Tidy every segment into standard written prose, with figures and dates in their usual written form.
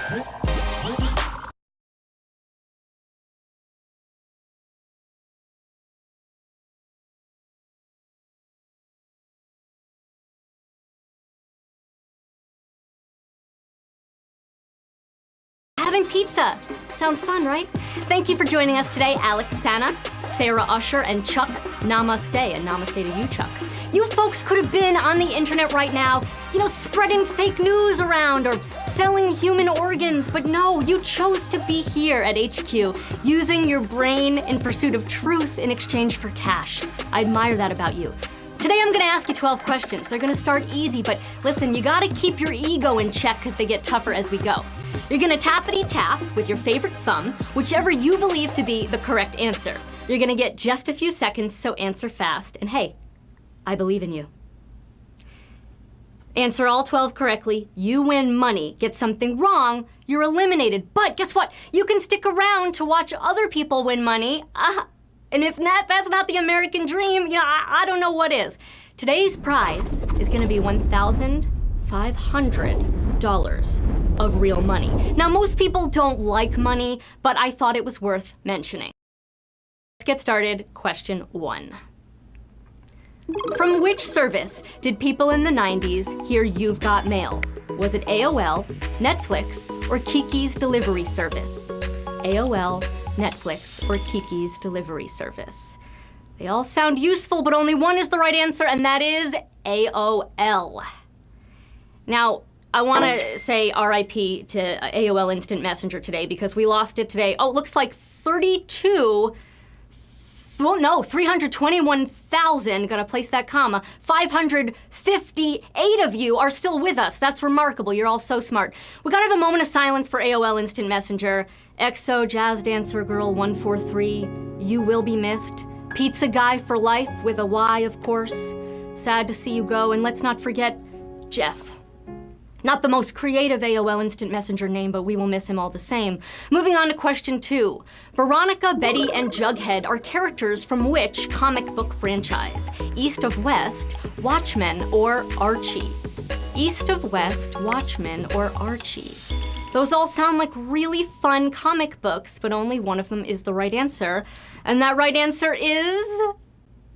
Having pizza. Sounds fun, right? Thank you for joining us today, Alexana, Sarah Usher, and Chuck. Namaste, and namaste to you, Chuck. You folks could have been on the internet right now, spreading fake news around or selling human organs, but no, you chose to be here at HQ, using your brain in pursuit of truth in exchange for cash. I admire that about you. Today I'm gonna ask you 12 questions. They're gonna start easy, but listen, you gotta keep your ego in check because they get tougher as we go. You're gonna tappity-tap with your favorite thumb, whichever you believe to be the correct answer. You're gonna get just a few seconds, so answer fast. And hey, I believe in you. Answer all 12 correctly, you win money. Get something wrong, you're eliminated. But guess what? You can stick around to watch other people win money. And if that's not the American dream, I don't know what is. Today's prize is gonna be $1,500 of real money. Now, most people don't like money, but I thought it was worth mentioning. Let's get started. Question 1. From which service did people in the 90s hear You've Got Mail? Was it AOL, Netflix, or Kiki's delivery service? AOL, Netflix, or Kiki's delivery service. They all sound useful, but only one is the right answer, and that is AOL. Now, I want to say RIP to AOL Instant Messenger today because we lost it today. Oh, it looks like 321,000, gotta place that comma, 558 of you are still with us. That's remarkable, you're all so smart. We gotta have a moment of silence for AOL Instant Messenger. EXO, Jazz Dancer Girl 143, you will be missed. Pizza Guy for life with a Y, of course. Sad to see you go, and let's not forget Jeff. Not the most creative AOL Instant Messenger name, but we will miss him all the same. Moving on to question 2. Veronica, Betty, and Jughead are characters from which comic book franchise? East of West, Watchmen, or Archie? East of West, Watchmen, or Archie? Those all sound like really fun comic books, but only one of them is the right answer. And that right answer is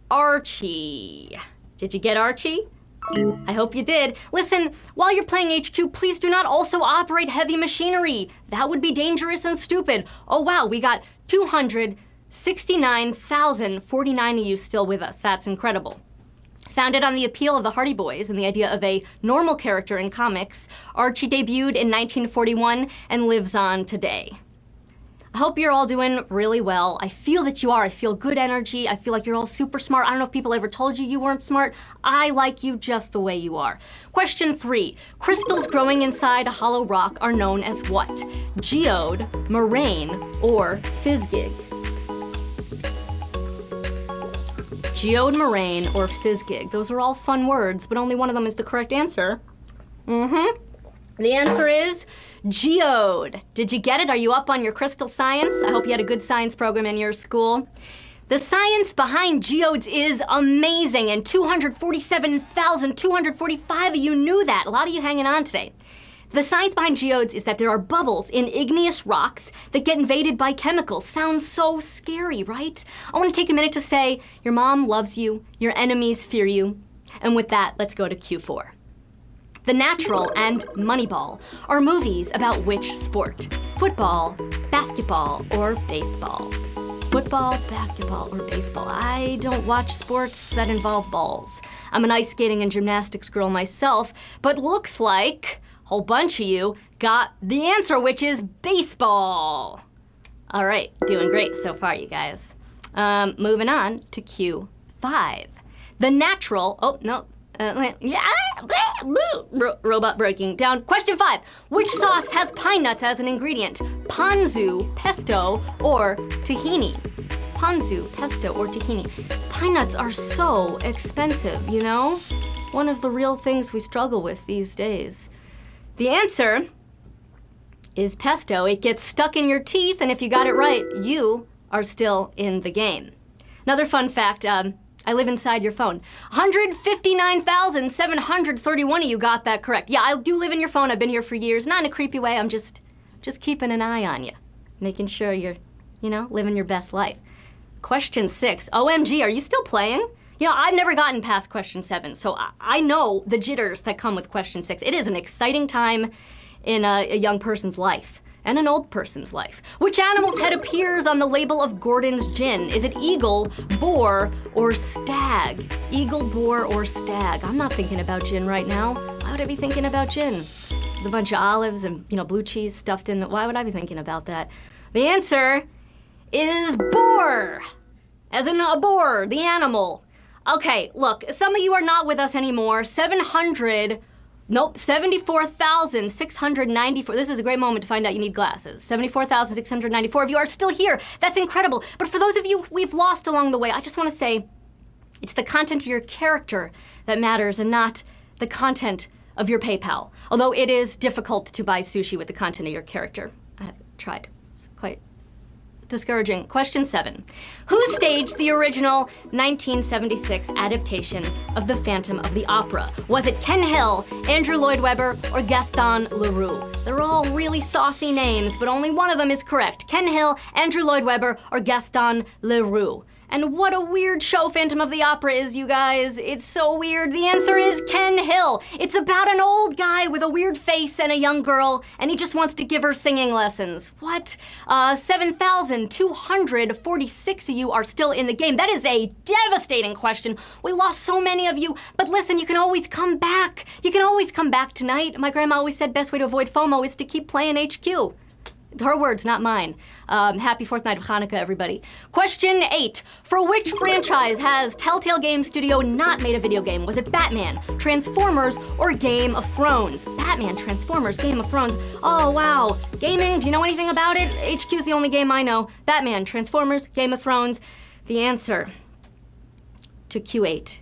Archie. Did you get Archie? I hope you did. Listen, while you're playing HQ, please do not also operate heavy machinery. That would be dangerous and stupid. Oh wow, we got 269,049 of you still with us. That's incredible. Founded on the appeal of the Hardy Boys and the idea of a normal character in comics, Archie debuted in 1941 and lives on today. I hope you're all doing really well. I feel that you are. I feel good energy. I feel like you're all super smart. I don't know if people ever told you you weren't smart. I like you just the way you are. Question 3. Crystals growing inside a hollow rock are known as what? Geode, moraine, or fizzgig? Geode, moraine, or fizzgig. Those are all fun words, but only one of them is the correct answer. The answer is geode. Did you get it? Are you up on your crystal science? I hope you had a good science program in your school. The science behind geodes is amazing, and 247,245 of you knew that. A lot of you hanging on today. The science behind geodes is that there are bubbles in igneous rocks that get invaded by chemicals. Sounds so scary, right? I want to take a minute to say your mom loves you, your enemies fear you. And with that, let's go to Q4. The Natural and Moneyball are movies about which sport? Football, basketball, or baseball? Football, basketball, or baseball? I don't watch sports that involve balls. I'm an ice skating and gymnastics girl myself, but looks like a whole bunch of you got the answer, which is baseball. All right, doing great so far, you guys. Moving on to Q5. The Natural, robot breaking down. Question 5. Which sauce has pine nuts as an ingredient? Ponzu, pesto, or tahini? Ponzu, pesto, or tahini. Pine nuts are so expensive, you know? One of the real things we struggle with these days. The answer is pesto. It gets stuck in your teeth, and if you got it right, you are still in the game. Another fun fact, I live inside your phone. 159,731 of you got that correct. Yeah, I do live in your phone. I've been here for years. Not in a creepy way. I'm just just keeping an eye on you, making sure you're, living your best life. Question 6. OMG, are you still playing? I've never gotten past question 7, so I know the jitters that come with question 6. It is an exciting time in a young person's life and an old person's life. Which animal's head appears on the label of Gordon's gin? Is it eagle, boar, or stag? Eagle, boar, or stag? I'm not thinking about gin right now. Why would I be thinking about gin? With a bunch of olives and, blue cheese stuffed in. Why would I be thinking about that? The answer is boar. As in a boar, the animal. Okay, look, some of you are not with us anymore. 74,694. This is a great moment to find out you need glasses. 74,694 of you are still here. That's incredible. But for those of you we've lost along the way, I just want to say it's the content of your character that matters and not the content of your PayPal. Although it is difficult to buy sushi with the content of your character. I tried. It's quite discouraging. Question 7. Who staged the original 1976 adaptation of The Phantom of the Opera? Was it Ken Hill, Andrew Lloyd Webber, or Gaston Leroux? They're all really saucy names, but only one of them is correct. Ken Hill, Andrew Lloyd Webber, or Gaston Leroux. And what a weird show Phantom of the Opera is, you guys. It's so weird. The answer is Ken Hill. It's about an old guy with a weird face and a young girl, and he just wants to give her singing lessons. What? 7,246 of you are still in the game. That is a devastating question. We lost so many of you, but listen, you can always come back. You can always come back tonight. My grandma always said best way to avoid FOMO is to keep playing HQ. Her words, not mine. Happy 4th night of Hanukkah, everybody. Question 8. For which franchise has Telltale Game Studio not made a video game? Was it Batman, Transformers, or Game of Thrones? Batman, Transformers, Game of Thrones. Oh, wow. Gaming, do you know anything about it? HQ's the only game I know. Batman, Transformers, Game of Thrones. The answer to Q8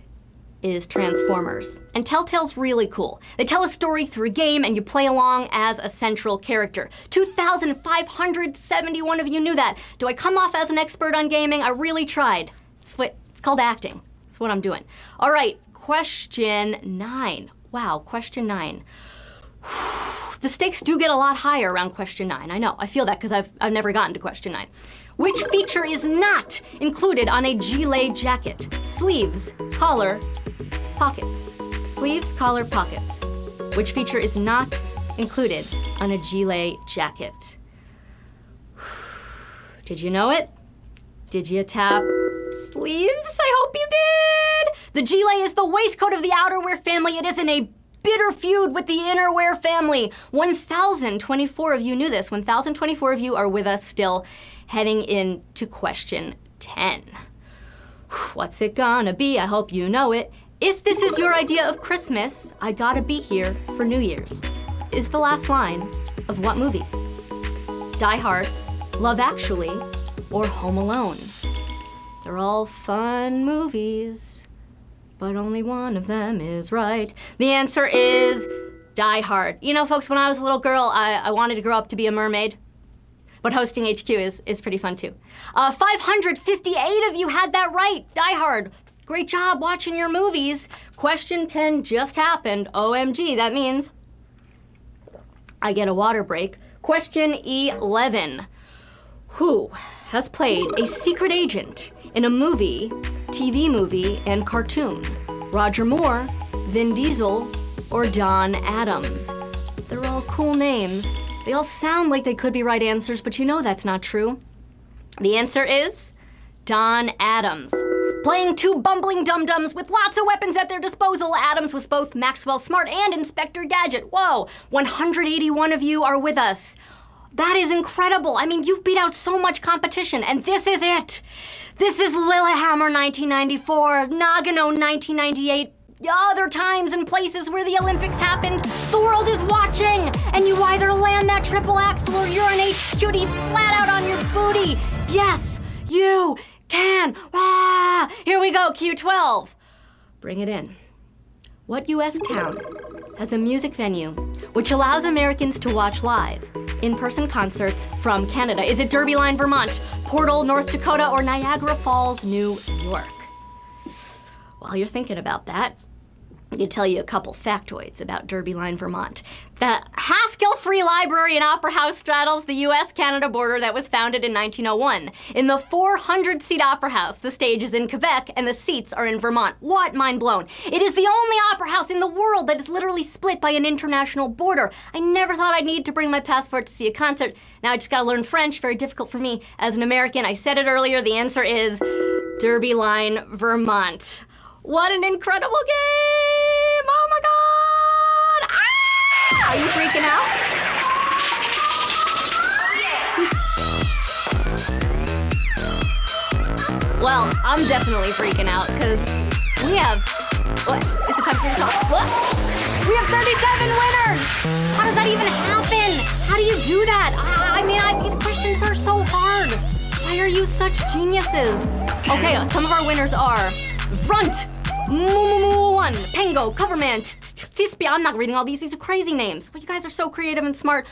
is Transformers. And Telltale's really cool. They tell a story through a game and you play along as a central character. 2,571 of you knew that. Do I come off as an expert on gaming? I really tried. It's called acting. That's what I'm doing. All right, question 9. Wow, question 9. The stakes do get a lot higher around question 9. I know, I feel that because I've never gotten to question 9. Which feature is not included on a gilet jacket? Sleeves, collar, pockets. Sleeves, collar, pockets. Which feature is not included on a gilet jacket? Did you know it? Did you tap sleeves? I hope you did! The gilet is the waistcoat of the outerwear family. It is in a bitter feud with the innerwear family. 1,024 of you knew this. 1,024 of you are with us still, heading into question 10. What's it gonna be? I hope you know it. If this is your idea of Christmas, I gotta be here for New Year's. Is the last line of what movie? Die Hard, Love Actually, or Home Alone? They're all fun movies, but only one of them is right. The answer is Die Hard. You know, folks, when I was a little girl, I wanted to grow up to be a mermaid. But hosting HQ is pretty fun too. 558 of you had that right. Die Hard. Great job watching your movies. Question 10 just happened. OMG, that means I get a water break. Question 11. Who has played a secret agent in a movie, TV movie, and cartoon? Roger Moore, Vin Diesel, or Don Adams? They're all cool names. They all sound like they could be right answers, but you know that's not true. The answer is Don Adams. Playing two bumbling dum-dums with lots of weapons at their disposal, Adams was both Maxwell Smart and Inspector Gadget. Whoa, 181 of you are with us. That is incredible. I mean, you've beat out so much competition, and this is it. This is Lillehammer 1994, Nagano 1998, other times and places where the Olympics happened. The world is watching, and you either land that triple axel or you're an HQD flat out on your booty. Yes, you can. Ah, here we go, Q12. Bring it in. What U.S. town has a music venue which allows Americans to watch live, in-person concerts from Canada? Is it Derby Line, Vermont, Portal, North Dakota, or Niagara Falls, New York? While you're thinking about that, I can tell you a couple factoids about Derby Line, Vermont. The Haskell Free Library and Opera House straddles the U.S.-Canada border that was founded in 1901. In the 400-seat Opera House, the stage is in Quebec and the seats are in Vermont. What? Mind blown. It is the only opera house in the world that is literally split by an international border. I never thought I'd need to bring my passport to see a concert. Now I just gotta learn French, very difficult for me as an American. I said it earlier, the answer is Derby Line, Vermont. What an incredible game! Oh my God! Ah! Are you freaking out? Well, I'm definitely freaking out because we have, what? Is it time for you to talk? What? We have 37 winners! How does that even happen? How do you do that? These questions are so hard. Why are you such geniuses? Okay, some of our winners are Front, One, Pengo, Coverman, Tispi. I'm not reading all these. These are crazy names. But you guys are so creative and smart.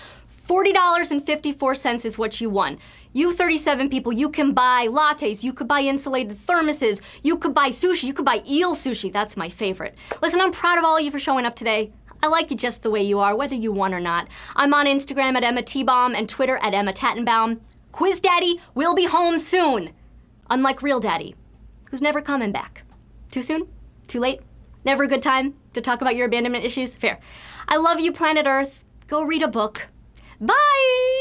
$40.54 is what you won. You 37 people, you can buy lattes, you could buy insulated thermoses, you could buy sushi, you could buy eel sushi. That's my favorite. Listen, I'm proud of all of you for showing up today. I like you just the way you are, whether you won or not. I'm on Instagram at Emma Tattenbaum and Twitter at Emma Tattenbaum. Quiz Daddy will be home soon. Unlike Real Daddy, who's never coming back. Too soon? Too late? Never a good time to talk about your abandonment issues? Fair. I love you, planet Earth. Go read a book. Bye!